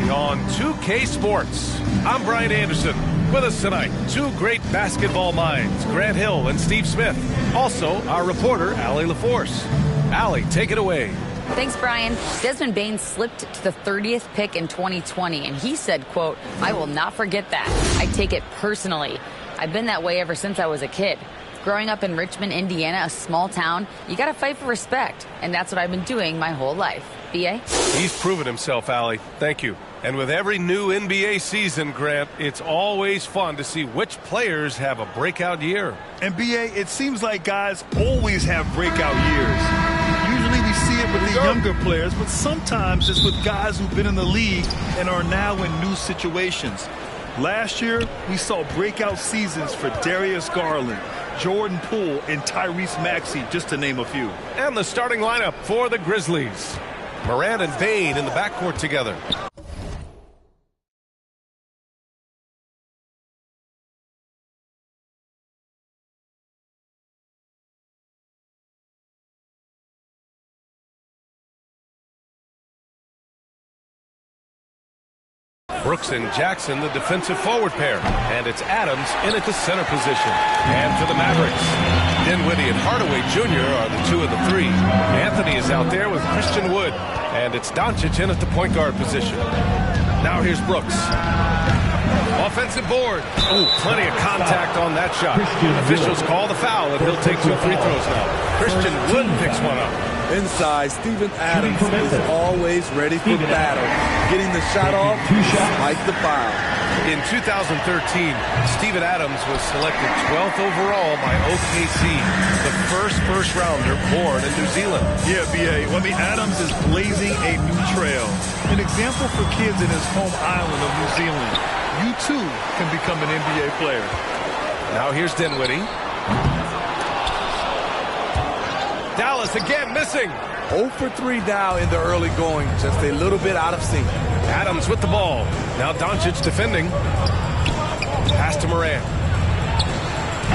morning on 2K Sports. I'm Brian Anderson. With us tonight, two great basketball minds, Grant Hill and Steve Smith. Also, our reporter, Allie LaForce. Allie, take it away. Thanks, Brian. Desmond Bane slipped to the 30th pick in 2020, and he said, quote, "I will not forget that. I take it personally. I've been that way ever since I was a kid. Growing up in Richmond, Indiana, a small town, you got to fight for respect, and that's what I've been doing my whole life." B.A.? He's proven himself, Allie. Thank you. And with every new NBA season, Grant, it's always fun to see which players have a breakout year. And B.A., it seems like guys always have breakout years. Usually we see it with the younger players, but sometimes it's with guys who've been in the league and are now in new situations. Last year, we saw breakout seasons for Darius Garland, Jordan Poole, and Tyrese Maxey, just to name a few. And the starting lineup for the Grizzlies. Morant and Bane in the backcourt together. Brooks and Jackson, the defensive forward pair. And it's Adams in at the center position. And for the Mavericks, Dinwiddie and Hardaway Jr. are the two of the three. Anthony is out there with Christian Wood. And it's Doncic in at the point guard position. Now here's Brooks. Offensive board. Oh, plenty of contact on that shot. Officials call the foul, and he'll take 2 free throws now. Christian Wood picks one up. Inside, Steven Adams is always ready for battle. Getting the shot off, despite the foul. In 2013, Steven Adams was selected 12th overall by OKC, the first rounder born in New Zealand. Yeah, B.A. Adams is blazing a new trail. An example for kids in his home island of New Zealand. You, too, can become an NBA player. Now here's Dinwiddie. Dallas again missing. 0 for 3 now in the early going. Just a little bit out of sync. Adams with the ball. Now Doncic defending. Pass to Morant.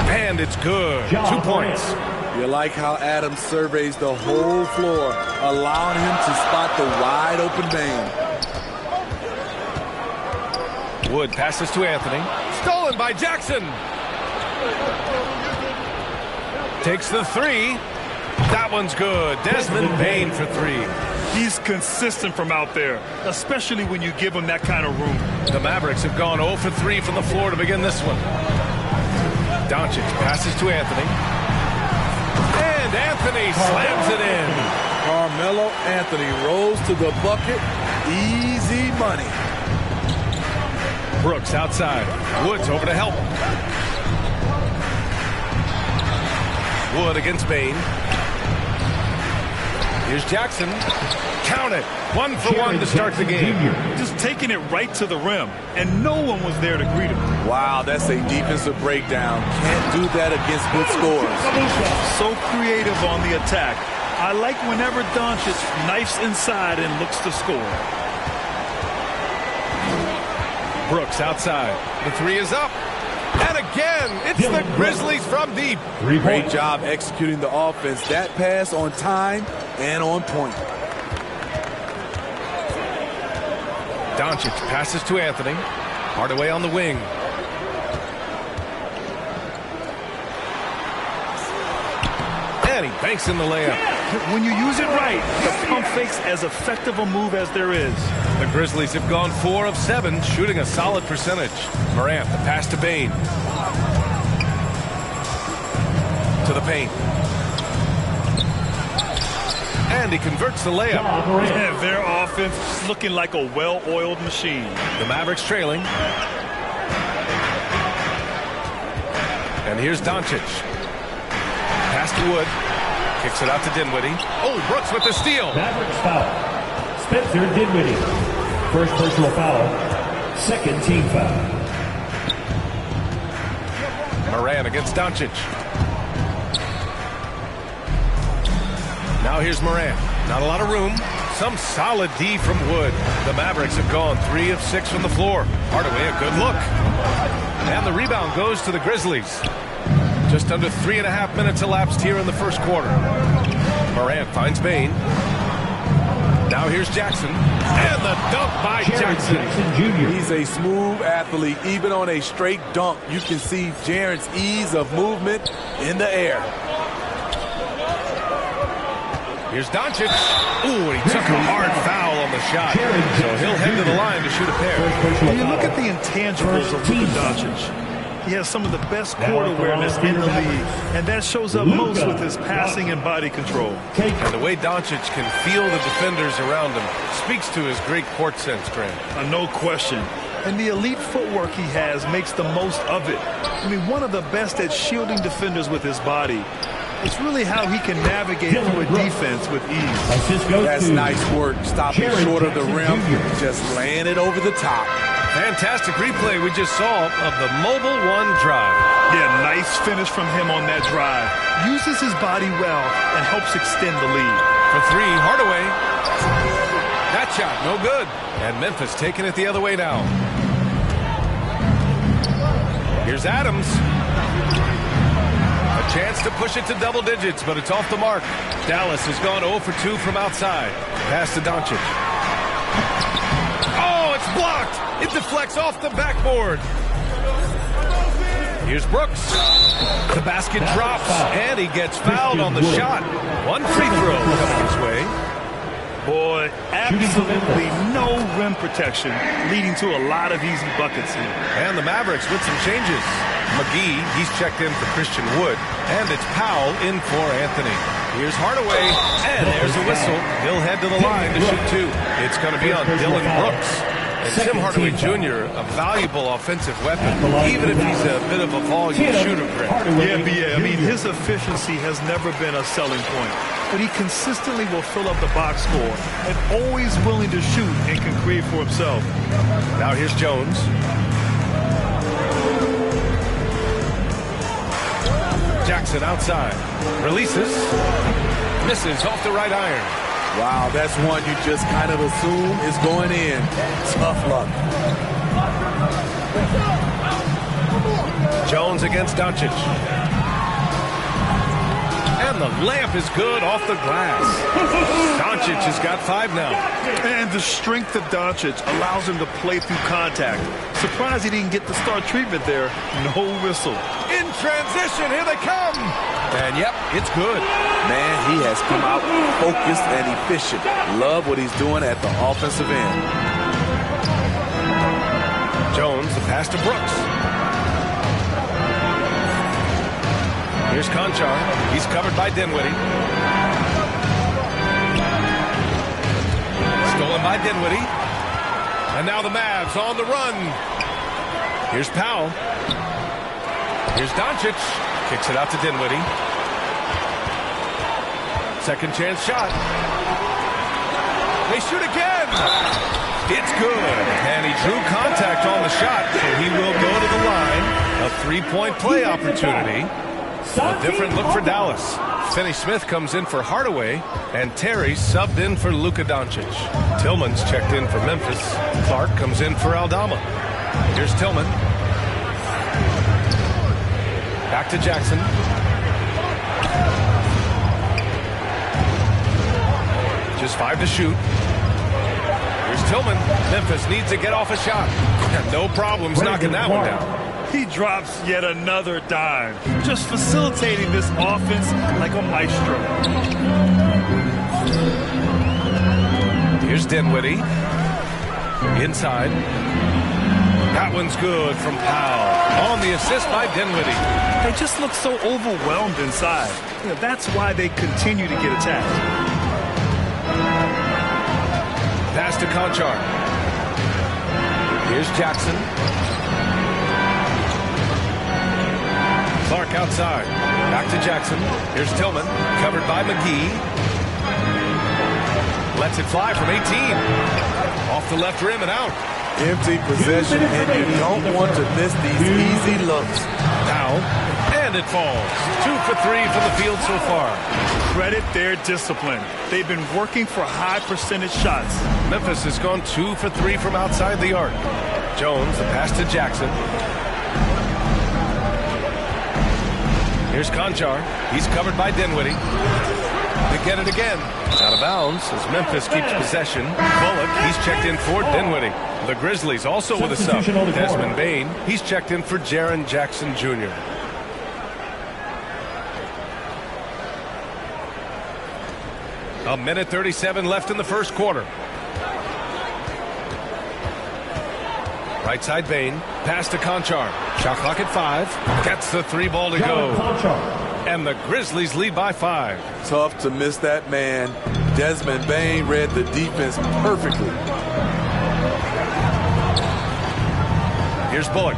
And it's good. 2 points. You like how Adams surveys the whole floor, allowing him to spot the wide open Bane. Wood passes to Anthony. Stolen by Jackson. Takes the three. That one's good. Desmond Bane for 3. He's consistent from out there, especially when you give him that kind of room. The Mavericks have gone 0 for 3 from the floor to begin this one. Doncic passes to Anthony. And Anthony slams it in. Carmelo Anthony rolls to the bucket. Easy money. Brooks outside. Woods over to help. Wood against Bane. Here's Jackson. Count it. 1 for 1 to start the game. Just taking it right to the rim, and no one was there to greet him. Wow, that's a defensive breakdown. Can't do that against good scorers. So creative on the attack. I like whenever Doncic knifes inside and looks to score. Brooks outside. The 3 is up. And again, it's the Grizzlies from deep. Great job executing the offense. That pass on time and on point. Doncic passes to Anthony. Hardaway on the wing. And he banks in the layup. When you use it right, the pump fake's as effective a move as there is. The Grizzlies have gone 4 of 7, shooting a solid percentage. Morant, the pass to Bane. To the paint. And he converts the layup. Yeah, their offense is looking like a well-oiled machine. The Mavericks trailing. And here's Doncic. Pass to Wood. Kicks it out to Dinwiddie. Oh, Brooks with the steal. Mavericks foul. Spencer Dinwiddie. First personal foul. Second team foul. Morant against Doncic. Now here's Morant. Not a lot of room. Some solid D from Wood. The Mavericks have gone 3 of 6 from the floor. Hardaway, a good look. And the rebound goes to the Grizzlies. Just under 3.5 minutes elapsed here in the first quarter. Morant finds Bane. Now here's Jackson. And the dunk by Jackson. Jr. He's a smooth athlete. Even on a straight dunk, you can see Jaren's ease of movement in the air. Here's Doncic. Ooh, and he took a hard foul on the shot. So he'll head to the line to shoot a pair. When you look at the intangibles of Luka Doncic, he has some of the best court awareness in the league, and that shows up most with his passing and body control. And the way Doncic can feel the defenders around him speaks to his great court sense, Grant. No question. And the elite footwork he has makes the most of it. I mean, one of the best at shielding defenders with his body. It's really how he can navigate through a defense with ease. That's nice work, stopping short of the rim, just laying it over the top. Fantastic replay we just saw of the Mobile One drive. Yeah, nice finish from him on that drive. Uses his body well and helps extend the lead. For three, Hardaway. That shot, no good. And Memphis taking it the other way now. Here's Adams. A chance to push it to double digits, but it's off the mark. Dallas has gone 0 for 2 from outside. Pass to Doncic. Oh, it's blocked. It deflects off the backboard. Here's Brooks. The basket drops, and he gets fouled on the shot. One free throw coming his way. Boy, absolutely no rim protection, leading to a lot of easy buckets here. And the Mavericks with some changes. McGee, he's checked in for Christian Wood, and it's Powell in for Anthony. Here's Hardaway, and there's a whistle. He'll head to the line to shoot two. It's going to be on Dylan Brooks. And Tim Hardaway Jr., a valuable offensive weapon, even if he's a bit of a volume shooter. Yeah, I mean, his efficiency has never been a selling point, but he consistently will fill up the box score and always willing to shoot and can create for himself. Now here's Jones. Jackson outside. Releases. Misses off the right iron. Wow, that's one you just kind of assume is going in. Tough luck. Jones against Doncic. And the layup is good off the glass. Doncic has got 5 now. And the strength of Doncic allows him to play through contact. Surprised he didn't get the star treatment there. No whistle. In transition, here they come. And yep, it's good. Man, he has come out focused and efficient. Love what he's doing at the offensive end. Jones, the pass to Brooks. Here's Conchar. He's covered by Dinwiddie. Stolen by Dinwiddie. And now the Mavs on the run. Here's Powell. Here's Doncic. Kicks it out to Dinwiddie. Second chance shot. They shoot again. It's good. And he drew contact on the shot, so he will go to the line. A three-point play opportunity. A different look for Dallas. Finney Smith comes in for Hardaway, and Terry subbed in for Luka Doncic. Tillman's checked in for Memphis. Clark comes in for Aldama. Here's Tillman. Back to Jackson. Just 5 to shoot. Here's Tillman. Memphis needs to get off a shot. No problems knocking that one down. He drops yet another dime, just facilitating this offense like a maestro. Here's Dinwiddie. Inside. That one's good from Powell. On the assist by Dinwiddie. They just look so overwhelmed inside. That's why they continue to get attacked. Pass to Conchar. Here's Jackson. Clark outside. Back to Jackson. Here's Tillman. Covered by McGee. Lets it fly from 18. Off the left rim and out. Empty possession, and you don't want to miss these easy looks. Now, and it falls. 2 for 3 from the field so far. Credit their discipline. They've been working for high percentage shots. Memphis has gone 2 for 3 from outside the arc. Jones, the pass to Jackson. Here's Conchar. He's covered by Dinwiddie. They get it again. Out of bounds as Memphis keeps possession. Bullock, he's checked in for Dinwiddie. The Grizzlies also with a sub. Desmond Bane, he's checked in for Jaren Jackson Jr. A minute 37 left in the first quarter. Right side Bane, pass to Conchar. Shot clock at 5. Gets the 3 ball to go. And the Grizzlies lead by 5. Tough to miss that man. Desmond Bane read the defense perfectly. Here's Bullock.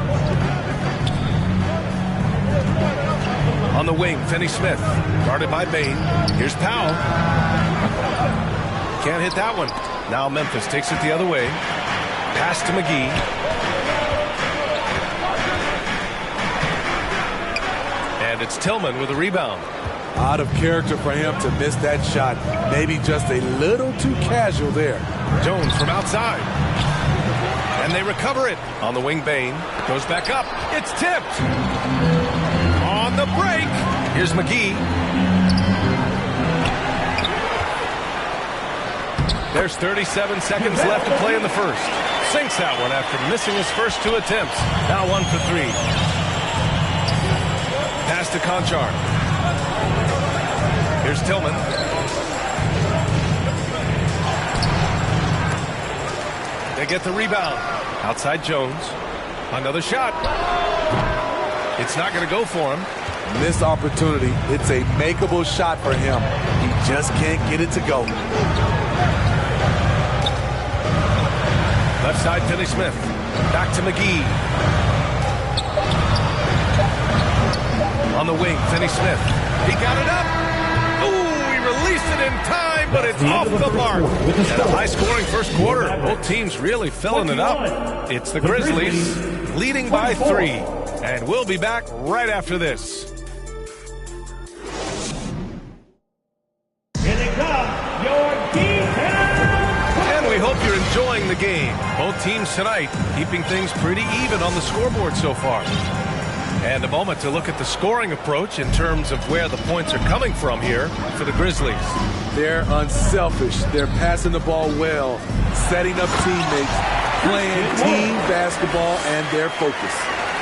On the wing, Finney-Smith. Guarded by Bane. Here's Powell. Can't hit that one. Now Memphis takes it the other way. Pass to McGee. And it's Tillman with a rebound. Out of character for him to miss that shot. Maybe just a little too casual there. Jones from outside. And they recover it. On the wing, Bane goes back up. It's tipped. On the break. Here's McGee. There's 37 seconds left to play in the first. Sinks that one after missing his first 2 attempts. Now 1 for 3. Pass to Conchar. Here's Tillman. They get the rebound. Outside Jones. Another shot. It's not going to go for him. Missed opportunity. It's a makeable shot for him. He just can't get it to go. Left side, Finney-Smith. Back to McGee. On the wing, Finney-Smith. He got it up. Ooh, he released it in time, but it's off the mark. And a high-scoring first quarter. Both teams really filling it up. It's the Grizzlies leading by 3. And we'll be back right after this. We hope you're enjoying the game. Both teams tonight keeping things pretty even on the scoreboard so far. And a moment to look at the scoring approach in terms of where the points are coming from here for the Grizzlies. They're unselfish. They're passing the ball well, setting up teammates, playing team basketball, and their focus.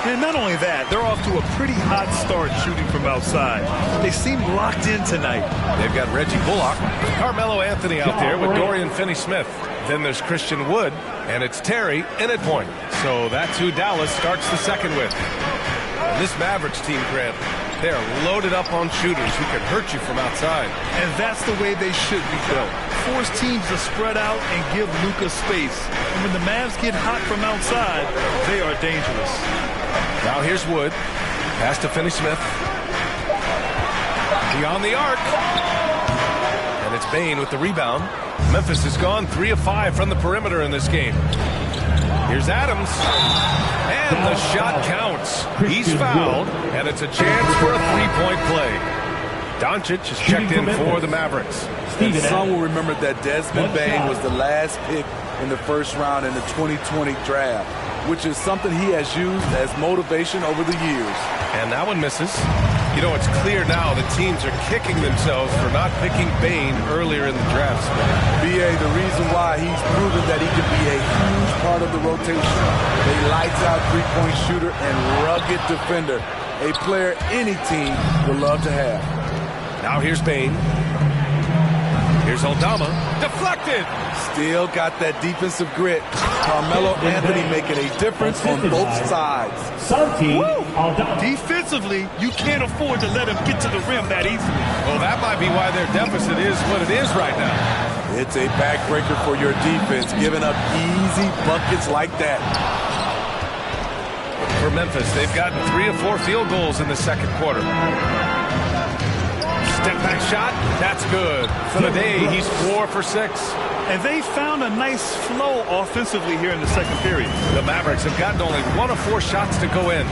And not only that, they're off to a pretty hot start shooting from outside. They seem locked in tonight. They've got Reggie Bullock, Carmelo Anthony out there with Dorian Finney-Smith. Then there's Christian Wood, and it's Terry in at point. So that's who Dallas starts the second with. And this Mavericks team, Grant, they're loaded up on shooters who can hurt you from outside. And that's the way they should be built. Force teams to spread out and give Luka space. And when the Mavs get hot from outside, they are dangerous. Now here's Wood. Pass to Finney-Smith. Beyond the arc. And it's Bane with the rebound. Memphis has gone 3 of 5 from the perimeter in this game. Here's Adams. And the shot counts. He's fouled, and it's a chance for a 3-point play. Doncic is checked in for the Mavericks. And some will remember that Desmond Bane was the last pick in the first round in the 2020 draft, which is something he has used as motivation over the years. And that one misses. You know, it's clear now that teams are kicking themselves for not picking Bane earlier in the draft. B.A., the reason why he's proven that he can be a huge part of the rotation. A lights-out three-point shooter and rugged defender. A player any team would love to have. Now here's Bane. Here's Aldama. Deflected! Still got that defensive grit. Carmelo Anthony making a difference on both sides. Defensively, you can't afford to let him get to the rim that easily. Well, that might be why their deficit is what it is right now. It's a backbreaker for your defense, giving up easy buckets like that. For Memphis, they've gotten 3 of 4 field goals in the second quarter. Step back shot, that's good. For the day, he's 4 for 6. And they found a nice flow offensively here in the second period. The Mavericks have gotten only 1 of 4 shots to go in.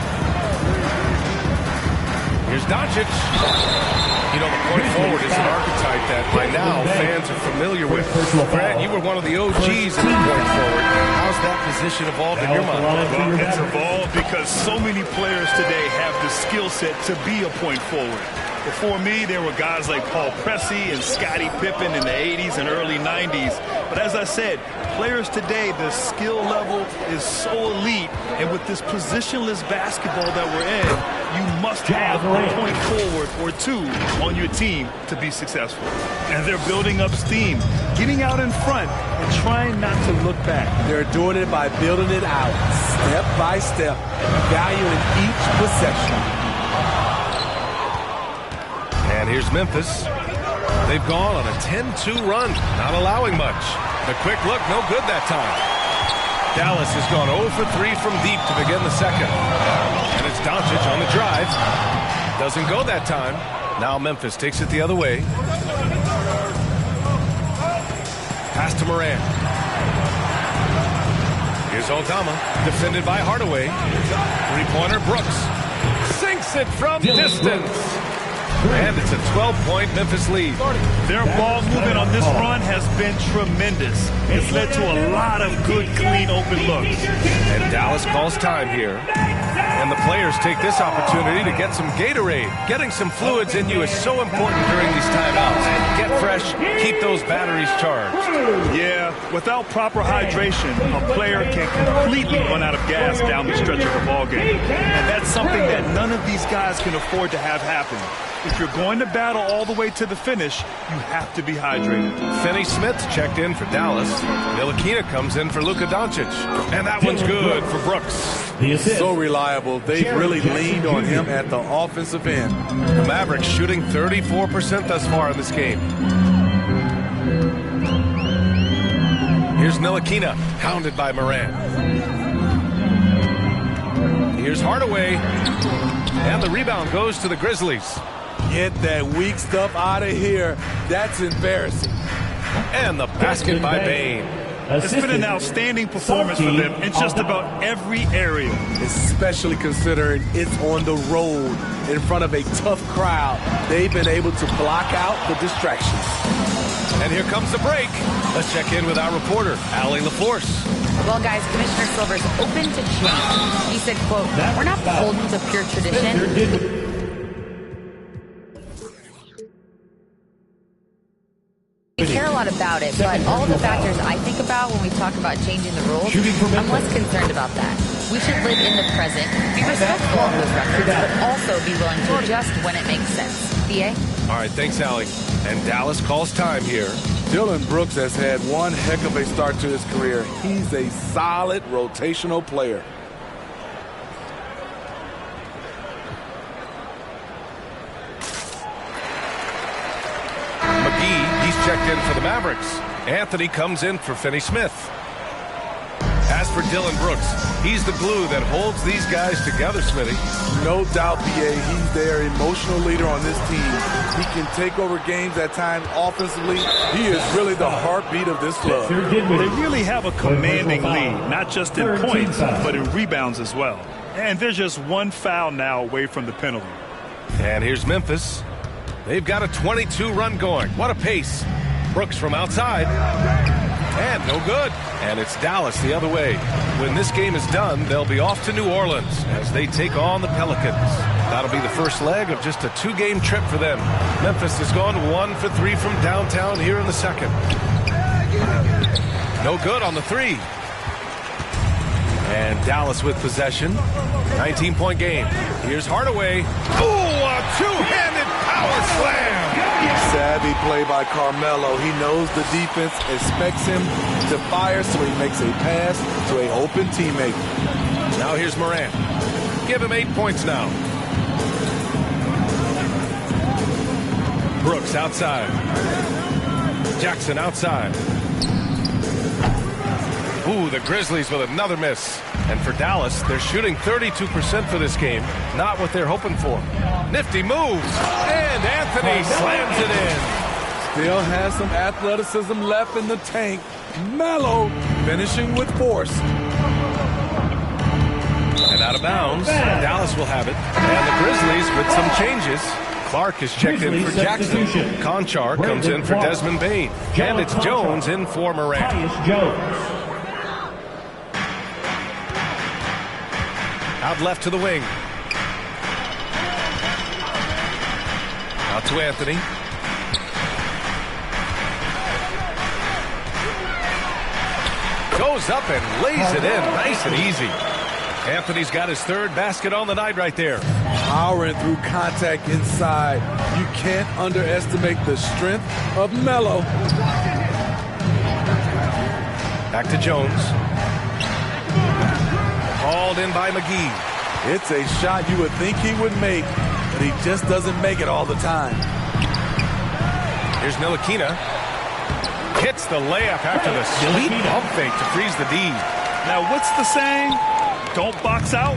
Here's Doncic. You know, the point forward is an archetype that by now fans are familiar with. Grant, you were one of the OGs in the point forward. How's that position evolved in your mind? Well, it's evolved because so many players today have the skill set to be a point forward. Before me, there were guys like Paul Pressey and Scottie Pippen in the 80s and early 90s. But as I said, players today, the skill level is so elite. And with this positionless basketball that we're in, you must have a point forward or two on your team to be successful. And they're building up steam, getting out in front and trying not to look back. They're doing it by building it out, step by step, valuing each possession. And here's Memphis. They've gone on a 10-2 run, not allowing much. The quick look, no good that time. Dallas has gone 0 for 3 from deep to begin the second. And it's Doncic on the drive. Doesn't go that time. Now Memphis takes it the other way. Pass to Morant. Here's Aldama, defended by Hardaway. Three-pointer Brooks. Sinks it from distance. And it's a 12-point Memphis lead. Their ball movement on this run has been tremendous. It's led to a lot of good, clean, open looks. And Dallas calls time here. And the players take this opportunity to get some Gatorade. Getting some fluids in you is so important during these timeouts. Get fresh, keep those batteries charged. Yeah, without proper hydration, a player can completely run out of gas down the stretch of the ball game. And that's something that none of these guys can afford to have happen. If you're going to battle all the way to the finish, you have to be hydrated. Finney-Smith checked in for Dallas. Ntilikina comes in for Luka Doncic. And that one's good for Brooks. So reliable. They've really leaned on him at the offensive end. The Mavericks shooting 34% thus far in this game. Here's Ntilikina, hounded by Morant. Here's Hardaway. And the rebound goes to the Grizzlies. Get that weak stuff out of here. That's embarrassing. And the basket by Bane. It's been an outstanding performance for them in just about every area. Especially considering it's on the road in front of a tough crowd. They've been able to block out the distractions. And here comes the break. Let's check in with our reporter, Allie LaForce. Well, guys, Commissioner Silver's open to change. He said, quote, "We're not beholden to pure tradition. We care a lot about it, but all the factors I think about when we talk about changing the rules, I'm less concerned about that. We should live in the present, be respectful of those records, but also be willing to adjust when it makes sense." BA? All right, thanks, Allie. And Dallas calls time here. Dillon Brooks has had one heck of a start to his career. He's a solid rotational player. He's checked in for the Mavericks. Anthony comes in for Finney-Smith. As for Dillon Brooks, he's the glue that holds these guys together, Smitty. No doubt, BA, he's their emotional leader on this team. He can take over games at times offensively. He is really the heartbeat of this club. They really have a commanding lead, not just in points, but in rebounds as well. And there's just one foul now away from the penalty. And here's Memphis. They've got a 22 run going. What a pace. Brooks from outside. And no good. And it's Dallas the other way. When this game is done, they'll be off to New Orleans as they take on the Pelicans. That'll be the first leg of just a two-game trip for them. Memphis has gone 1 for 3 from downtown here in the second. No good on the three. And Dallas with possession. 19-point game. Here's Hardaway. Ooh, a two-handed power slam. Savvy play by Carmelo. He knows the defense expects him to fire, so he makes a pass to an open teammate. Now here's Morant. Give him 8 points now. Brooks outside. Jackson outside. Ooh, the Grizzlies with another miss. And for Dallas, they're shooting 32% for this game. Not what they're hoping for. Nifty moves. And Anthony slams it in. Still has some athleticism left in the tank. Melo finishing with force. And out of bounds. Dallas will have it. And the Grizzlies with some changes. Clark is checked in for Jackson. Conchar comes in for Desmond Bane. And it's Jones in for Morant. Out left to the wing. Out to Anthony. Goes up and lays it in nice and easy. Anthony's got his third basket on the night right there. Powering through contact inside. You can't underestimate the strength of Melo. Back to Jones. Called in by McGee. It's a shot you would think he would make, but he just doesn't make it all the time. Here's Ntilikina. Hits the layup after the sweet pump fake to freeze the D. Now, what's the saying? Don't box out,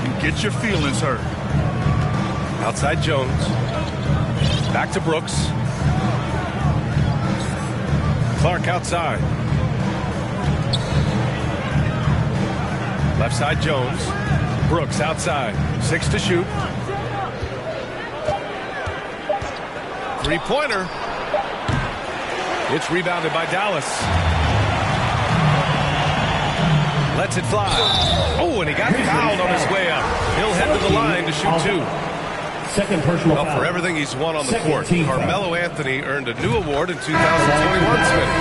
you get your feelings hurt. Outside Jones. Back to Brooks. Clark outside. Left side Jones. Brooks outside. 6 to shoot. Three-pointer. It's rebounded by Dallas. Lets it fly. Oh, and he got fouled on his way up. He'll head to the line to shoot 2. Second personal Well, foul. for everything he's won on the Second court, team foul. Carmelo Anthony earned a new award in 2021, Smith.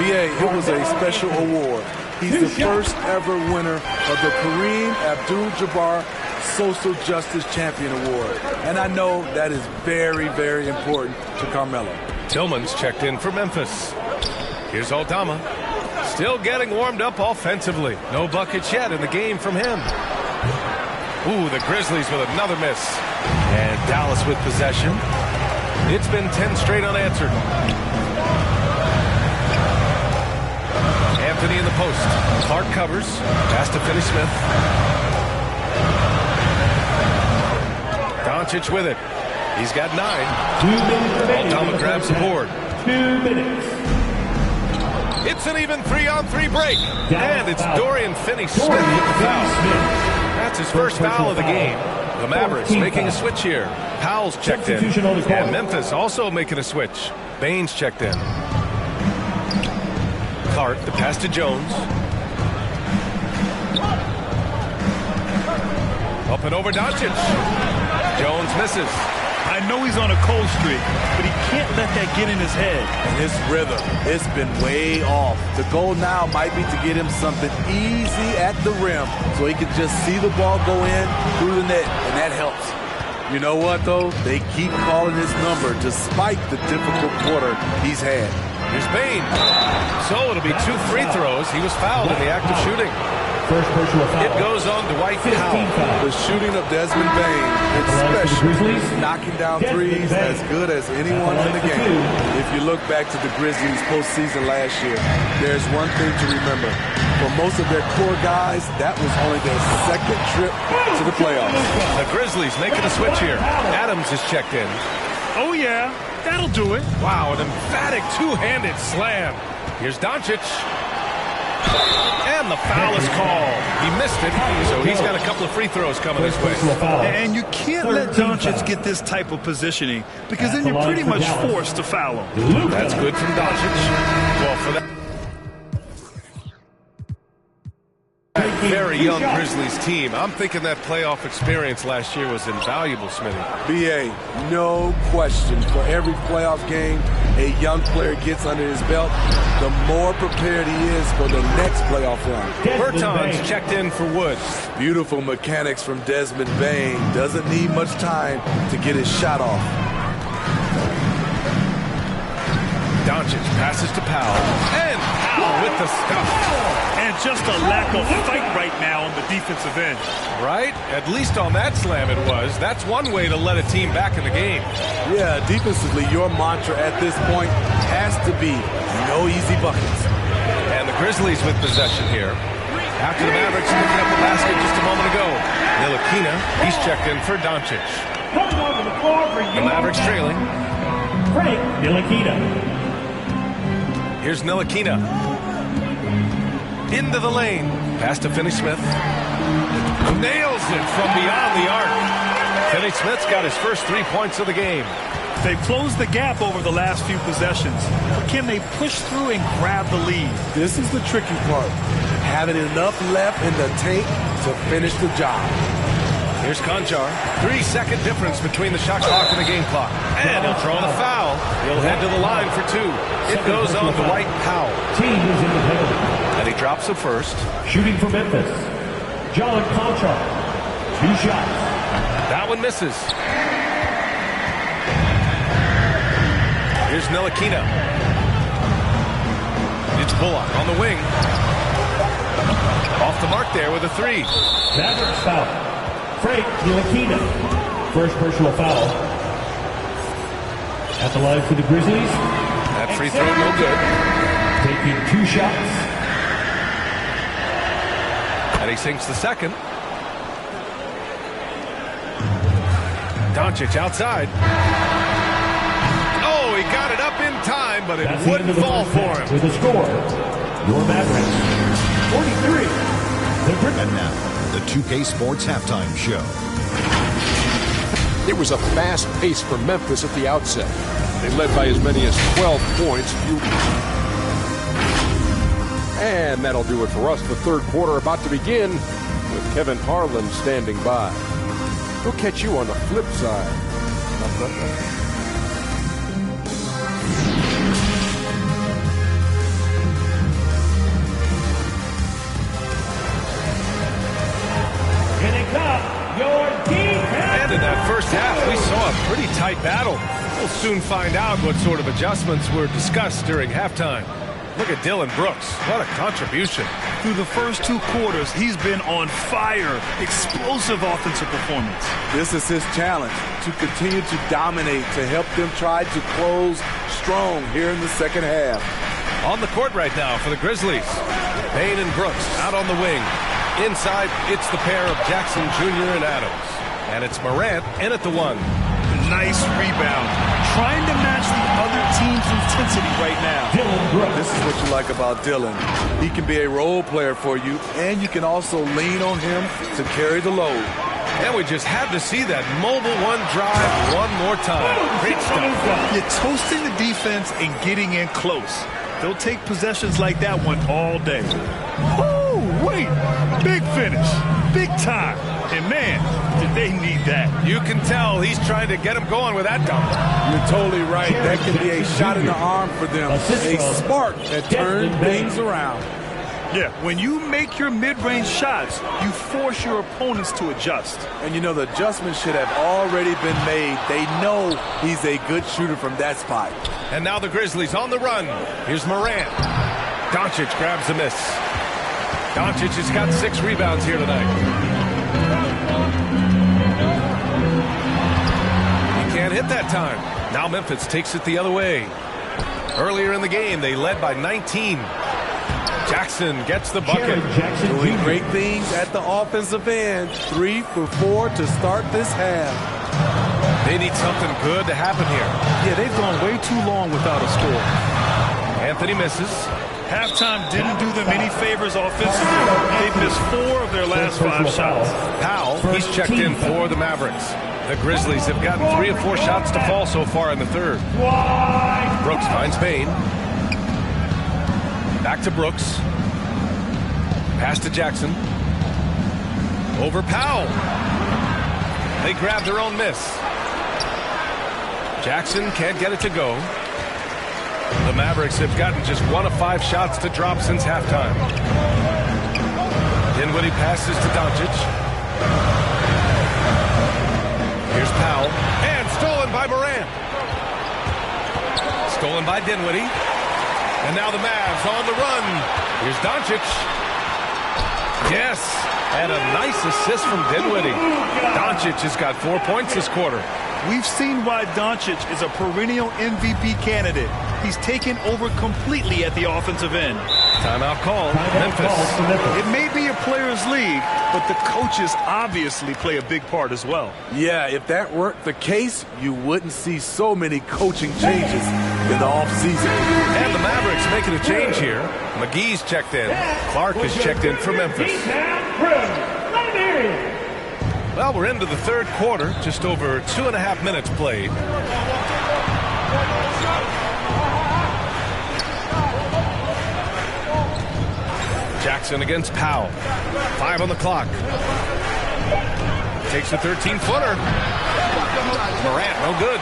BA, it was a special award. He's the first ever winner of the Kareem Abdul-Jabbar Social Justice Champion Award. And I know that is very, very important to Carmelo. Tillman's checked in for Memphis. Here's Aldama. Still getting warmed up offensively. No buckets yet in the game from him. Ooh, the Grizzlies with another miss. And Dallas with possession. It's been 10 straight unanswered. Anthony in the post. Clark covers. Pass to Finney-Smith. Doncic with it. He's got 9. 2 minutes remaining. Aldama grabs the board. 2 minutes. It's an even 3-on-3 break. And it's foul. Dorian Finney-Smith with the foul. That's his first foul of the game. The Mavericks making a switch here. Powell's checked in. Substitution on the court. And Memphis also making a switch. Baines checked in. Clark, the pass to Jones. Up and over Doncic. Jones misses. I know he's on a cold streak, but he can't let that get in his head. And his rhythm, it's been way off. The goal now might be to get him something easy at the rim so he can just see the ball go in through the net, and that helps. You know what, though? They keep calling his number despite the difficult quarter he's had. Here's Bain. So it'll be 2 free throws. He was fouled in the act of shooting. First personal foul. It goes on Dwight 15 Powell. foul. The shooting of Desmond Bain, especially knocking down threes, as good as anyone in the game. If you look back to the Grizzlies postseason last year, there's one thing to remember. For most of their core guys, that was only their second trip to the playoffs. The Grizzlies making a switch here. Adams is checked in. Oh, yeah, that'll do it. Wow, an emphatic two-handed slam. Here's Doncic. And the foul is called. He missed it, so he's got a couple of free throws coming his way. And you can't let Doncic get this type of positioning because then you're pretty much forced to foul him. That's good from Doncic. Well, for that very young Grizzlies team, I'm thinking that playoff experience last year was invaluable, Smitty. BA, no question. For every playoff game a young player gets under his belt, the more prepared he is for the next playoff run. Bertans checked in for Woods. Beautiful mechanics from Desmond Bain. Doesn't need much time to get his shot off. Doncic passes to Powell. And Powell with the stuff. And just a lack of fight right now on the defensive end. Right? At least on that slam it was. That's one way to let a team back in the game. Yeah, defensively, your mantra at this point has to be no easy buckets. And the Grizzlies with possession here. After the Mavericks picking up the basket just a moment ago. Ntilikina, he's checked in for Doncic. The Mavericks trailing. Frank Ntilikina. Here's Ntilikina. Into the lane. Pass to Finney-Smith. Nails it from beyond the arc. Finney-Smith's got his first 3 points of the game. They've closed the gap over the last few possessions. But can they push through and grab the lead? This is the tricky part. Having enough left in the tank to finish the job. Here's Conjar. 3-second difference between the shot clock and the game clock. And he'll draw the foul. He'll head to the line for 2. It goes on Dwight Powell. Team is in the penalty. And he drops the first. Shooting for Memphis, John Conchar. 2 shots. That one misses. Here's Ntilikina. It's Bullock on the wing. Off the mark there with a 3. Mavericks foul. Frank Ntilikina. First personal foul. At the line for the Grizzlies. That free throw no good. Taking 2 shots. And he sinks the second. Doncic outside. Oh, he got it up in time, but it That's wouldn't fall for him. With a score, your Mavericks, 43. And now, the 2K Sports Halftime Show. It was a fast pace for Memphis at the outset. They led by as many as 12 points. And that'll do it for us. The third quarter about to begin with Kevin Harlan standing by. We'll catch you on the flip side. Here they come, your defense. And in that first half, we saw a pretty tight battle. We'll soon find out what sort of adjustments were discussed during halftime. Look at Dillon Brooks. What a contribution. Through the first 2 quarters, he's been on fire. Explosive offensive performance. This is his challenge, to continue to dominate, to help them try to close strong here in the second half. On the court right now for the Grizzlies. Payne and Brooks out on the wing. Inside, it's the pair of Jackson Jr. and Adams. And it's Morant in at the 1. Nice rebound. Trying to match the other team's intensity right now. Dillon Brooks. This is what you like about Dillon. He can be a role player for you, and you can also lean on him to carry the load. And we just had to see that mobile 1 drive one more time. Great stuff. You're toasting the defense and getting in close. They'll take possessions like that one all day. Oh, wait. Big finish. Big time. And man, did they need that. You can tell he's trying to get him going with that dunk. You're totally right. That can be a shot in the arm for them. A spark that turns things around. Yeah, when you make your mid-range shots, you force your opponents to adjust. And you know, the adjustments should have already been made. They know he's a good shooter from that spot. And now the Grizzlies on the run. Here's Morant. Doncic grabs a miss. Doncic has got 6 rebounds here tonight. He can't hit that time. Now Memphis takes it the other way. Earlier in the game, they led by 19. Jackson gets the bucket. Doing great things at the offensive end. 3 for 4 to start this half. They need something good to happen here. Yeah, they've gone way too long without a score. Anthony misses. Halftime didn't do them any favors offensively. They've missed 4 of their last 5 shots. Powell, he's checked in for the Mavericks. The Grizzlies have gotten 3 of 4 shots to fall so far in the third. Brooks finds Payne. Back to Brooks. Pass to Jackson. Over Powell. They grab their own miss. Jackson can't get it to go. The Mavericks have gotten just 1 of 5 shots to drop since halftime. Dinwiddie passes to Doncic. Here's Powell. And stolen by Morant. Stolen by Dinwiddie. And now the Mavs on the run. Here's Doncic. Yes. And a nice assist from Dinwiddie. Doncic has got 4 points this quarter. We've seen why Doncic is a perennial MVP candidate. He's taken over completely at the offensive end. Timeout call. Memphis. It may be a players' league, but the coaches obviously play a big part as well. Yeah, if that weren't the case, you wouldn't see so many coaching changes in the offseason. And the Mavericks making a change here. McGee's checked in. Clark is checked in for Memphis. Well, we're into the third quarter. Just over 2.5 minutes played. Jackson against Powell. 5 on the clock. Takes a 13-footer. Morant, no good.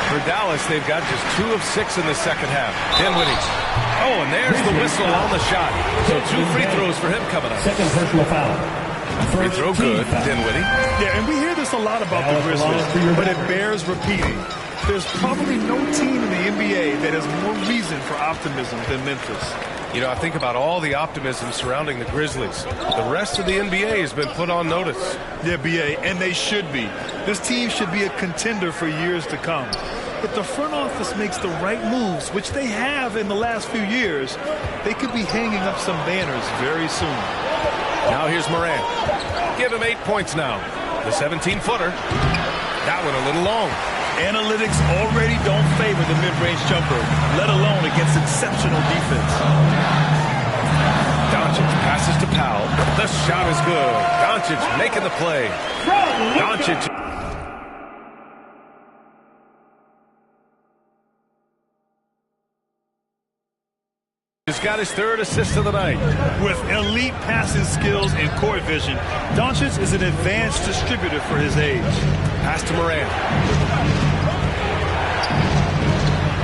For Dallas, they've got just 2 of 6 in the second half. Dinwiddie. Oh, and there's the whistle on the shot. So 2 free throws for him coming up. Second personal foul. Free throw good, Dinwiddie. Yeah, and we hear this a lot about the Grizzlies, but it bears repeating. There's probably no team in the NBA that has more reason for optimism than Memphis. You know, I think about all the optimism surrounding the Grizzlies. The rest of the NBA has been put on notice. Yeah, BA, and they should be. This team should be a contender for years to come. If the front office makes the right moves, which they have in the last few years, they could be hanging up some banners very soon. Now here's Morant. Give him 8 points now. The 17-footer. That one a little long. Analytics already don't favor the mid-range jumper, let alone against exceptional defense. Doncic passes to Powell. The shot is good. Doncic making the play. Doncic. He's got his 3rd assist of the night. With elite passing skills and court vision, Doncic is an advanced distributor for his age. Pass to Morant.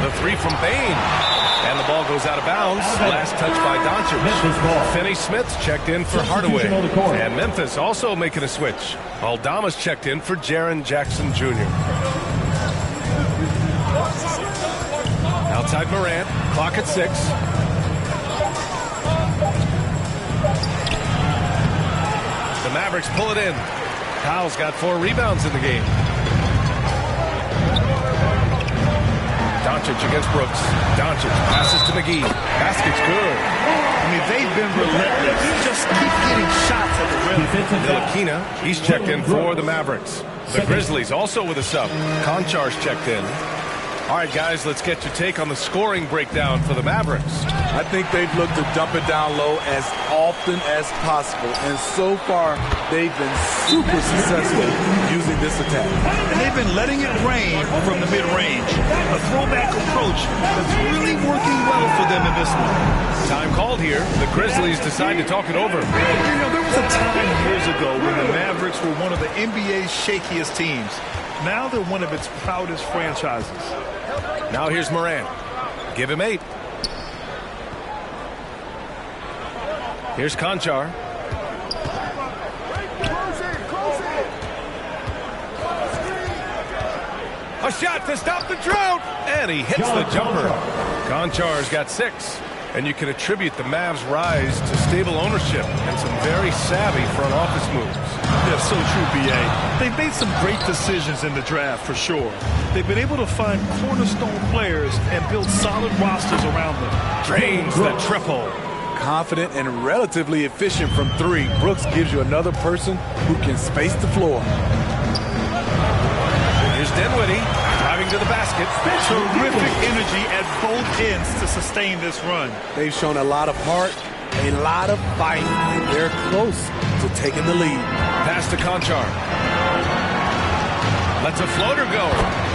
The 3 from Bane. And the ball goes out of bounds. Last touch by Doncic. Finney-Smith checked in for Hardaway. And Memphis also making a switch. Aldama's checked in for Jaren Jackson Jr. Outside Morant. Clock at 6. The Mavericks pull it in. Powell's got 4 rebounds in the game. Doncic against Brooks. Doncic passes to McGee. Basket's good. I mean, they've been relentless. Just keep getting shots at the rim. Ntilikina, he's checked in for the Mavericks. The Grizzlies also with a sub. Konchar's checked in. All right, guys, let's get your take on the scoring breakdown for the Mavericks. I think they've looked to dump it down low as often as possible. And so far, they've been super successful using this attack. And they've been letting it rain from the mid-range. A throwback approach that's really working well for them in this one. Time called here. The Grizzlies decide to talk it over. You know, there was a time years ago when the Mavericks were one of the NBA's shakiest teams. Now they're one of its proudest franchises. Now here's Morant. Give him 8. Here's Konchar. A shot to stop the drought. And he hits the jumper. Konchar's got 6. And you can attribute the Mavs' rise to stable ownership and some very savvy front office moves. Yeah, so true, B.A. They've made some great decisions in the draft, for sure. They've been able to find cornerstone players and build solid rosters around them. Drains the triple. Confident and relatively efficient from 3. Brooks gives you another person who can space the floor. Here's Dinwiddie driving to the basket. Terrific energy at both ends to sustain this run. They've shown a lot of heart, a lot of fight, and they're close to taking the lead. Pass to Konchar. Lets a floater go.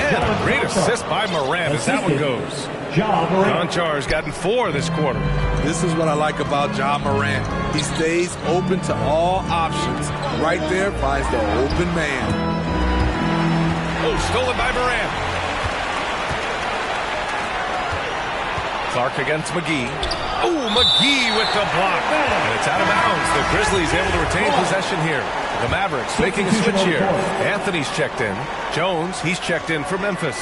And a great assist by Morant as that one goes. Konchar's gotten 4 this quarter. This is what I like about Ja Morant. He stays open to all options. Right there finds the open man. Oh, stolen by Morant. Clark against McGee. Oh, McGee with the block. And it's out of bounds. The Grizzlies able to retain possession here. The Mavericks making a switch here. Anthony's checked in. Jones, he's checked in for Memphis.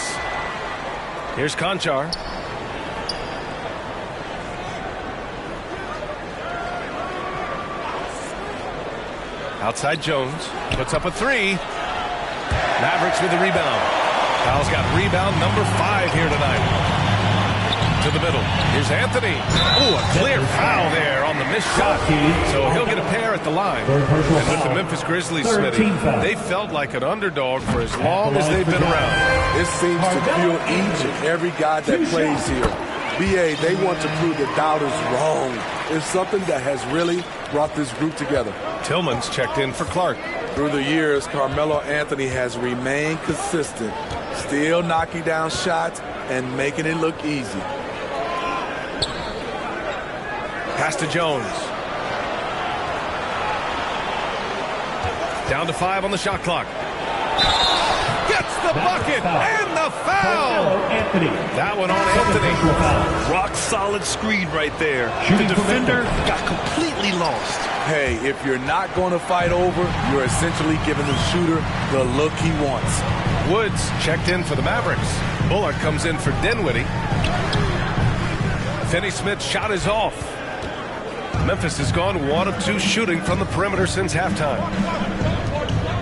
Here's Konchar. Outside Jones. Puts up a 3. Mavericks with the rebound. Powell's got rebound number 5 here tonight. To the middle. Here's Anthony. Oh, a clear foul there on the missed shot. So he'll get a pair at the line. And with the Memphis Grizzlies, Smitty, they felt like an underdog for as long as they've been around. This seems to fuel each and every guy that plays here. BA, they want to prove the doubters wrong. It's something that has really brought this group together. Tillman's checked in for Clark. Through the years, Carmelo Anthony has remained consistent, still knocking down shots and making it look easy. Pass to Jones. Down to 5 on the shot clock. Gets the bucket and the foul. Anthony. That one on Anthony. Rock solid screen right there. The defender got completely lost. Hey, if you're not going to fight over, you're essentially giving the shooter the look he wants. Woods checked in for the Mavericks. Bullock comes in for Dinwiddie. Finney-Smith's shot is off. Memphis has gone 1 of 2 shooting from the perimeter since halftime.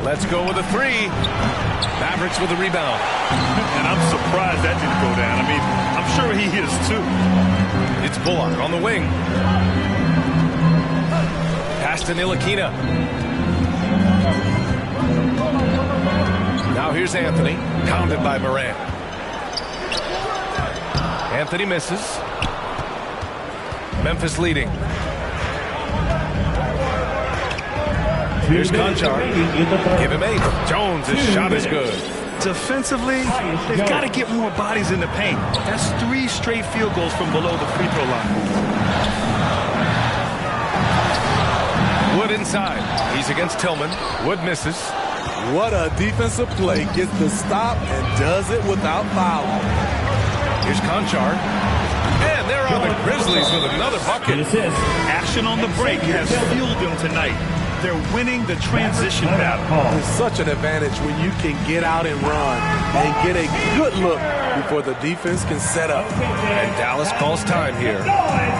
Let's go with a 3. Mavericks with a rebound. And I'm surprised that didn't go down. I mean, I'm sure he is too. It's Bullock on the wing. Pass to Ntilikina. Now here's Anthony, pounded by Morant. Anthony misses. Memphis leading. Here's Conchar. Give him 8. Jones, his shot is good. Defensively, they've got to get more bodies in the paint. That's 3 straight field goals from below the free throw line. Wood inside. He's against Tillman. Wood misses. What a defensive play. Gets the stop and does it without fouling. Here's Conchar. And there are the Grizzlies with another bucket. Action on the break has fueled them tonight. They're winning the transition battle. It's such an advantage when you can get out and run and get a good look before the defense can set up. And Dallas calls time here.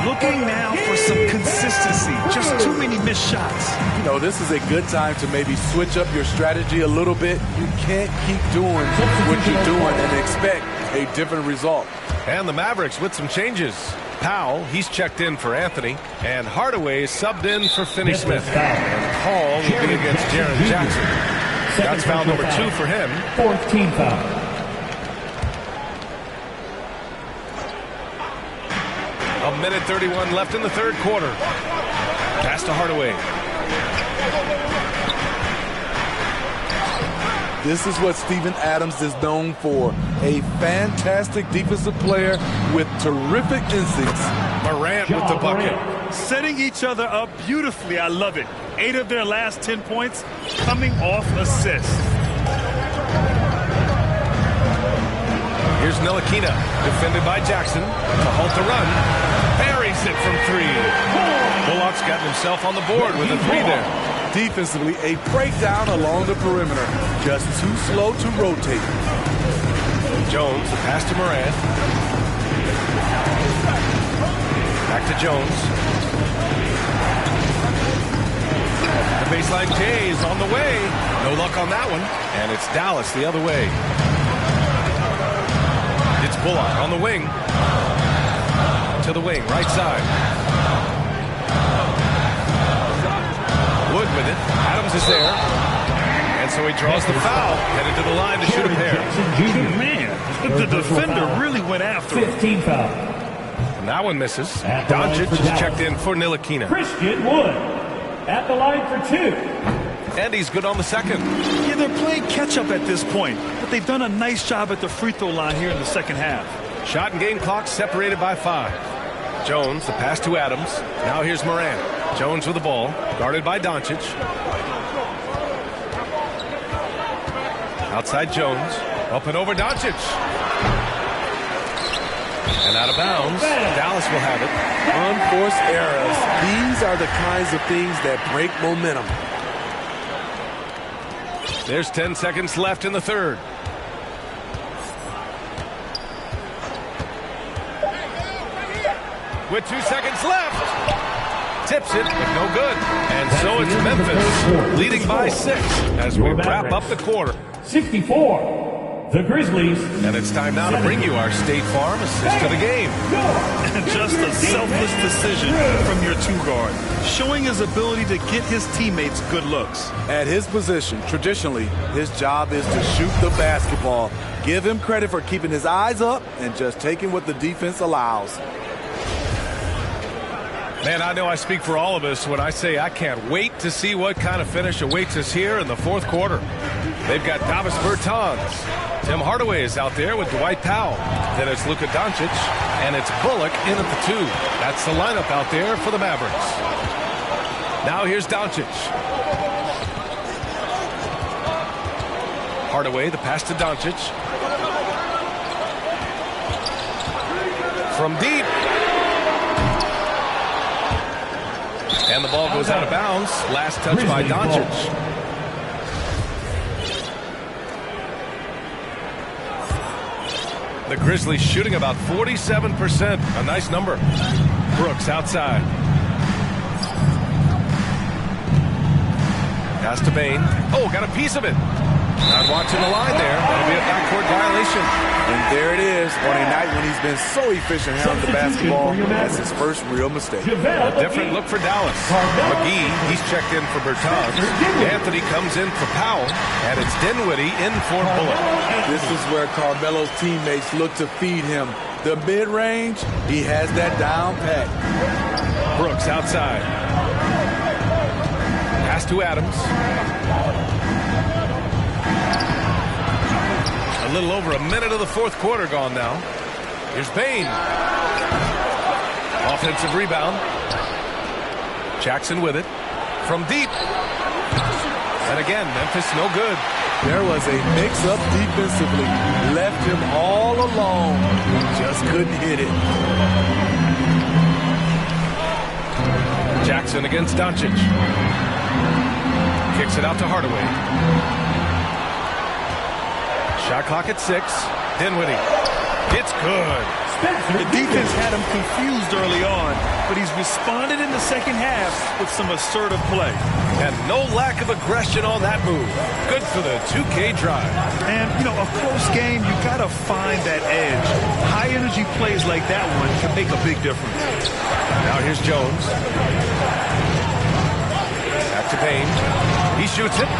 Looking now for some consistency. Just too many missed shots. You know, this is a good time to maybe switch up your strategy a little bit. You can't keep doing what you're doing and expect a different result. And the Mavericks with some changes. Powell, he's checked in for Anthony, and Hardaway is subbed in for Finney-Smith. And Paul will be against Jaren Jackson. That's foul number 2 for him. 4th team foul. A minute 31 left in the 3rd quarter. Pass to Hardaway. This is what Steven Adams is known for. A fantastic defensive player with terrific instincts. Morant with the bucket. Setting each other up beautifully. I love it. 8 of their last 10 points coming off assists. Here's Ntilikina, defended by Jackson. To halt the run. Buries it from 3. Bullock's gotten himself on the board with a 3 there. Defensively, a breakdown along the perimeter. Just too slow to rotate. Jones, the pass to Morant. Back to Jones. The baseline J is on the way. No luck on that one. And it's Dallas the other way. It's Bullock on the wing. To the wing, right side. Wood with it. Adams is there. And so he draws the foul. Headed to the line to shoot a pair. Man, the defender really went after him. 15 foul. And that one misses. Doncic is checked in for Ntilikina. Christian Wood at the line for 2. And he's good on the second. Yeah, they're playing catch-up at this point, but they've done a nice job at the free throw line here in the second half. Shot and game clock separated by 5. Jones, the pass to Adams. Now here's Morant. Jones with the ball, guarded by Doncic. Outside Jones, up and over Doncic. And out of bounds, Dallas will have it. Unforced errors. These are the kinds of things that break momentum. There's 10 seconds left in the 3rd. With 2 seconds left. Tips it, but no good. And so it's Memphis leading by 6 as we wrap up the quarter. 64, the Grizzlies. And it's time now to bring you our State Farm assist of the game. Just a selfless decision from your 2 guard, showing his ability to get his teammates good looks. At his position, traditionally, his job is to shoot the basketball. Give him credit for keeping his eyes up and just taking what the defense allows. Man, I know I speak for all of us when I say I can't wait to see what kind of finish awaits us here in the 4th quarter. They've got Davis Bertans. Tim Hardaway is out there with Dwight Powell. Then it's Luka Doncic, and it's Bullock in at the 2. That's the lineup out there for the Mavericks. Now here's Doncic. Hardaway, the pass to Doncic. From deep. And the ball goes out of bounds. Last touch by Doncic. The Grizzlies shooting about 47%. A nice number. Brooks outside. Pass to Bane. Oh, got a piece of it. Not watching the line there. That'll be a backcourt violation. And there it is on a night when he's been so efficient handling the basketball. That's his first real mistake. A different look for Dallas. McGee, he's checked in for Bertans. Anthony comes in for Powell. And it's Dinwiddie in for Bullock. This is where Carmelo's teammates look to feed him. The mid-range, he has that down pat. Brooks outside. Pass to Adams. A little over a minute of the fourth quarter gone now. Here's Bane. Offensive rebound. Jackson with it. From deep. And again, Memphis no good. There was a mix-up defensively. Left him all alone. Just couldn't hit it. Jackson against Doncic. Kicks it out to Hardaway. Shot clock at 6. Dinwiddie. It's good. The defense had him confused early on, but he's responded in the second half with some assertive play. And no lack of aggression on that move. Good for the 2K drive. And, you know, a close game, you got to find that edge. High-energy plays like that one can make a big difference. Now here's Jones. Back to Payne. He shoots it.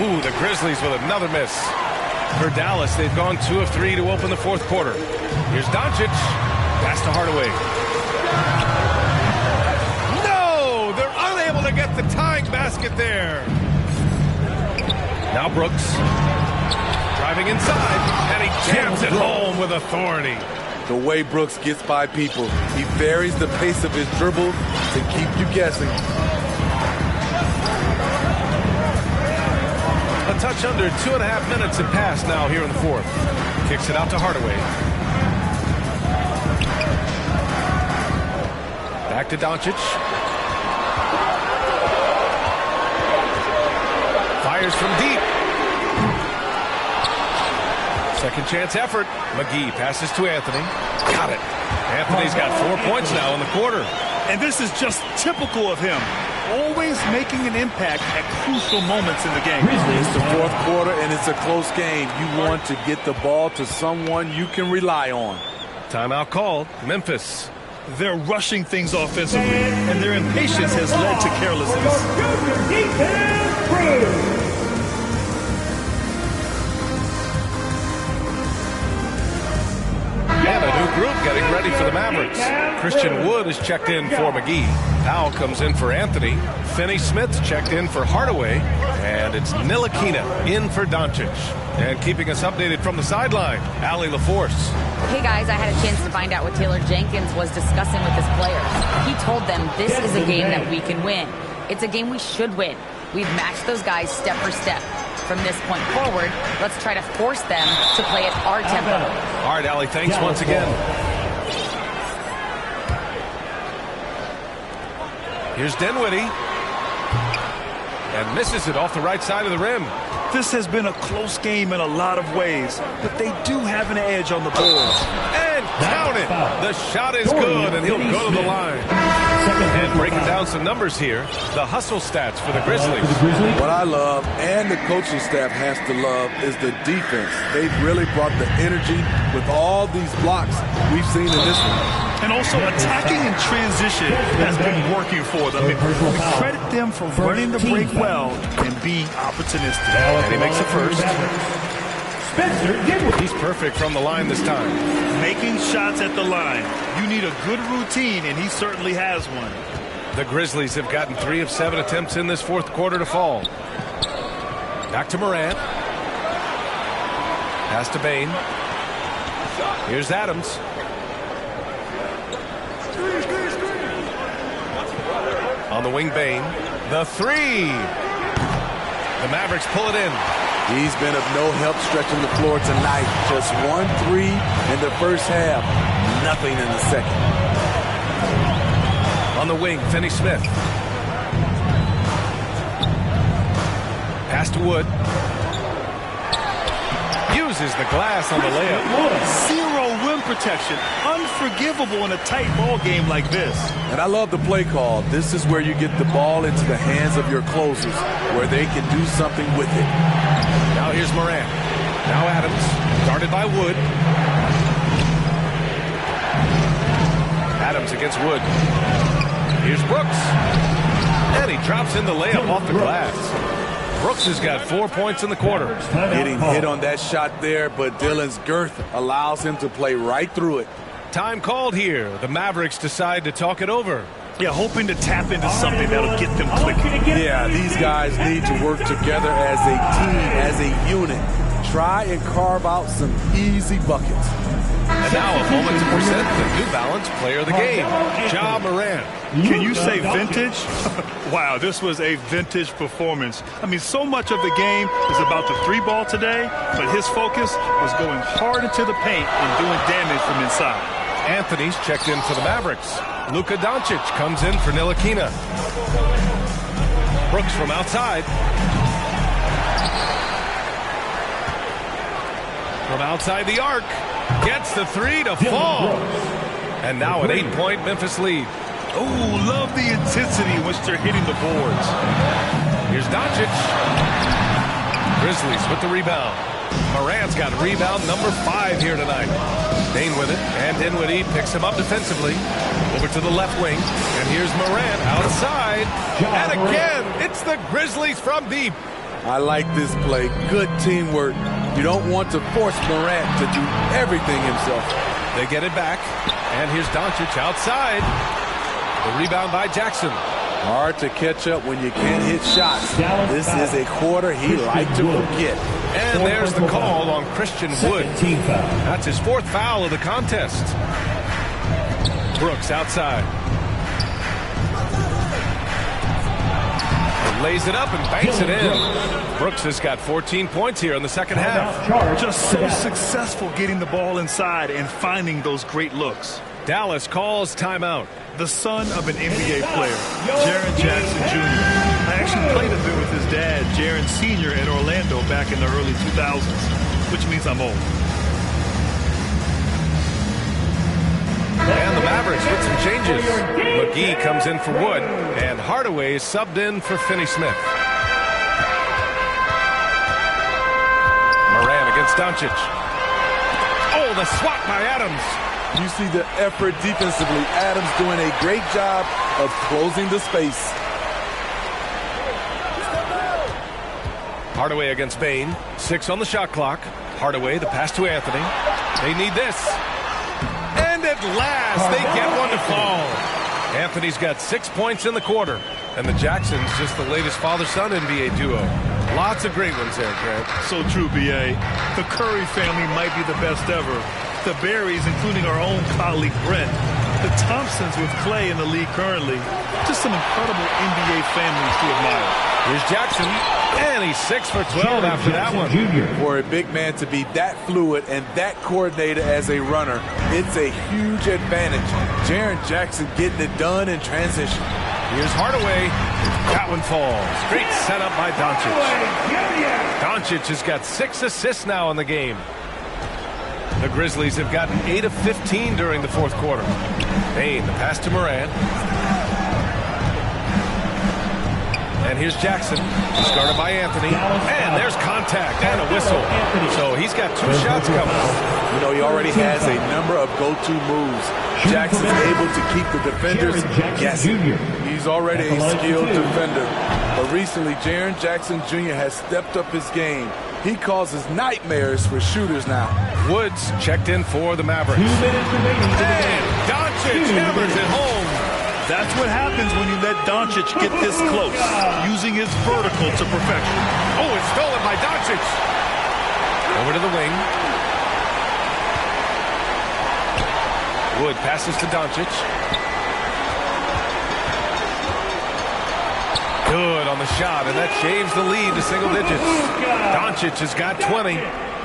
Ooh, the Grizzlies with another miss. For Dallas, they've gone 2 of 3 to open the fourth quarter. Here's Doncic. Pass to Hardaway. No! They're unable to get the tying basket there. Now Brooks. Driving inside. And he jams it home with authority. The way Brooks gets by people, he varies the pace of his dribble to keep you guessing. A touch under 2.5 minutes have passed now here in the fourth. Kicks it out to Hardaway. Back to Doncic. Fires from deep. Second chance effort. McGee passes to Anthony. Got it. Anthony's got 4 points now in the quarter. And this is just typical of him. Always making an impact at crucial moments in the game. It's the fourth quarter and it's a close game. You want to get the ball to someone you can rely on. Timeout called. Memphis. They're rushing things offensively, and their impatience has led to carelessness. And a new group getting ready for the Mavericks. Christian Wood is checked in for McGee. Powell comes in for Anthony. Finney-Smith's checked in for Hardaway. And it's Ntilikina in for Doncic. And keeping us updated from the sideline, Allie LaForce. Hey guys, I had a chance to find out what Taylor Jenkins was discussing with his players. He told them this is a game that we can win. It's a game we should win. We've matched those guys step for step. From this point forward, let's try to force them to play at our tempo. All right, Allie, thanks once again. Here's Dinwiddie. And misses it off the right side of the rim. This has been a close game in a lot of ways, but they do have an edge on the boards. And count it. The shot is good, and he'll go to the line. And breaking down some numbers here, the hustle stats for the Grizzlies. What I love, and the coaching staff has to love, is the defense. They've really brought the energy with all these blocks we've seen in this one. And also attacking in transition has been working for them. We credit them for running the break well and being opportunistic. And he makes it first. He's perfect from the line this time. Making shots at the line. You need a good routine, and he certainly has one. The Grizzlies have gotten 3 of 7 attempts in this fourth quarter to fall. Back to Morant. Pass to Bane. Here's Adams. On the wing, Bane. The three. The Mavericks pull it in. He's been of no help stretching the floor tonight. Just 1 3 in the first half. Nothing in the second. On the wing, Finney Smith. Pass to Wood. Uses the glass on the layup. Zero rim protection. Unforgivable in a tight ball game like this. And I love the play call. This is where you get the ball into the hands of your closers, where they can do something with it. Now here's Morant. Now Adams, guarded by Wood. Adams against Wood. Here's Brooks. And he drops in the layup off the glass. Brooks has got 4 points in the quarter. Getting hit on that shot there, but Dillon's girth allows him to play right through it. Time called here. The Mavericks decide to talk it over. Yeah, hoping to tap into something that'll get them clicking. Yeah, these guys need to work together as a team, as a unit. Try and carve out some easy buckets. And now a moment to present the New Balance Player of the Game, Ja Morant. Can you say vintage? Wow, this was a vintage performance. I mean, so much of the game is about the 3-ball today, but his focus was going hard into the paint and doing damage from inside. Anthony's checked in for the Mavericks. Luka Doncic comes in for Ntilikina. Brooks from outside. From outside the arc. Gets the 3 to fall. And now an 8-point Memphis lead. Oh, love the intensity in which they're hitting the boards. Here's Doncic. Grizzlies with the rebound. Morant's got rebound number 5 here tonight. Bane with it, and Dinwiddie picks him up defensively. Over to the left wing, and here's Morant outside. And again, it's the Grizzlies from deep. I like this play. Good teamwork. You don't want to force Morant to do everything himself. They get it back, and here's Doncic outside. The rebound by Jackson. Hard to catch up when you can't hit shots. This is a quarter he liked to forget. And there's the call on Christian Wood. That's his 4th foul of the contest. Brooks outside. He lays it up and banks it in. Brooks has got 14 points here in the second half. Just so successful getting the ball inside and finding those great looks. Dallas calls timeout. The son of an NBA player, Jaren Jackson Jr. I actually played a bit with his dad, Jaren Sr. at Orlando back in the early 2000s, which means I'm old. And the Mavericks with some changes. McGee comes in for Wood, and Hardaway is subbed in for Finney Smith. Morant against Doncic. Oh, the swat by Adams. You see the effort defensively. Adams doing a great job of closing the space. Hardaway against Bane. 6 on the shot clock. Hardaway, the pass to Anthony. They need this. And at last, they get one to fall. Anthony's got 6 points in the quarter. And the Jacksons, just the latest father-son NBA duo. Lots of great ones there, Grant. So true, B.A. The Curry family might be the best ever. The Berries, including our own colleague Brent. The Thompsons with Clay in the league currently. Just some incredible NBA families to admire. Here's Jackson, and he's 6 for 12 after that one. For a big man to be that fluid and that coordinated as a runner, it's a huge advantage. Jaren Jackson getting it done in transition. Here's Hardaway. That one falls. Great setup by Doncic. Doncic has got 6 assists now in the game. The Grizzlies have gotten 8 of 15 during the 4th quarter. Bane, the pass to Morant. And here's Jackson, discarded by Anthony. And there's contact and a whistle. So he's got 2 shots coming. You know, he already has a number of go-to moves. Jackson's able to keep the defenders guessing. He's already a skilled defender. But recently, Jaren Jackson Jr. has stepped up his game. He causes nightmares for shooters now. Woods checked in for the Mavericks. 2 minutes remaining. And Doncic hammers it home. That's what happens when you let Doncic get this close, using his vertical to perfection. Oh, it's stolen by Doncic. Over to the wing. Wood passes to Doncic. Good on the shot, and that changed the lead to single digits. Doncic has got 20.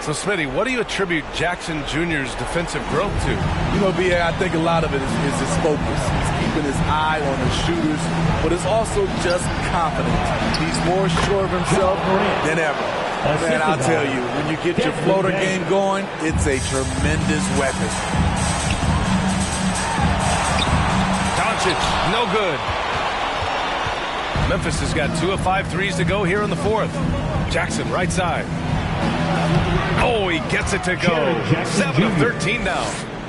So, Smitty, what do you attribute Jackson Jr.'s defensive growth to? You know, B.A., I think a lot of it is his focus. He's keeping his eye on the shooters, but it's also just confidence. He's more sure of himself than ever. Man, I'll tell you, when you get your floater game going, it's a tremendous weapon. Doncic, no good. Memphis has got 2 of 5 threes to go here in the fourth. Jackson, right side. Oh, he gets it to go. 7 of 13 now.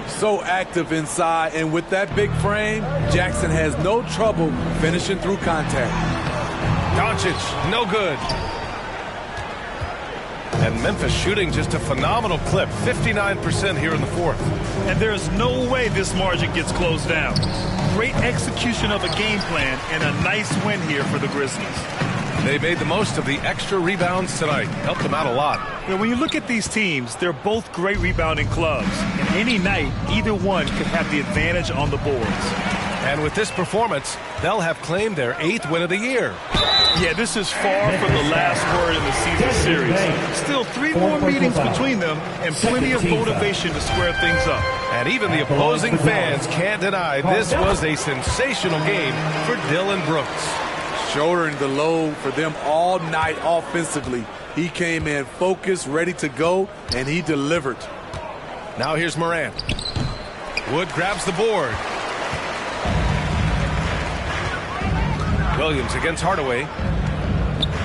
So active inside, and with that big frame, Jackson has no trouble finishing through contact. Doncic, no good. And Memphis shooting just a phenomenal clip, 59% here in the fourth. And there's no way this margin gets closed down. Great execution of a game plan and a nice win here for the Grizzlies. They made the most of the extra rebounds tonight. Helped them out a lot. Now, when you look at these teams, they're both great rebounding clubs. And any night, either one could have the advantage on the boards. And with this performance, they'll have claimed their 8th win of the year. Yeah, this is far from the last word in the season series. Still 3 more meetings between them and plenty of motivation to square things up. And even the opposing fans can't deny this was a sensational game for Dillon Brooks. Shouldering the load for them all night offensively. He came in focused, ready to go, and he delivered. Now here's Morant. Wood grabs the board. Williams against Hardaway.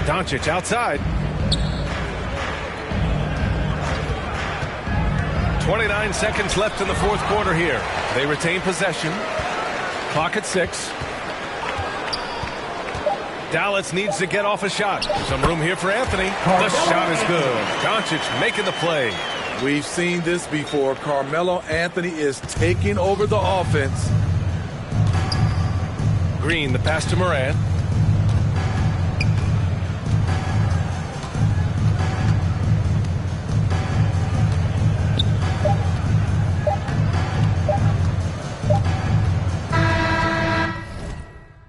Doncic outside. 29 seconds left in the fourth quarter here. They retain possession. Clock at 6. Dallas needs to get off a shot. Some room here for Anthony. The shot is good. Doncic making the play. We've seen this before. Carmelo Anthony is taking over the offense. Green, the pass to Morant.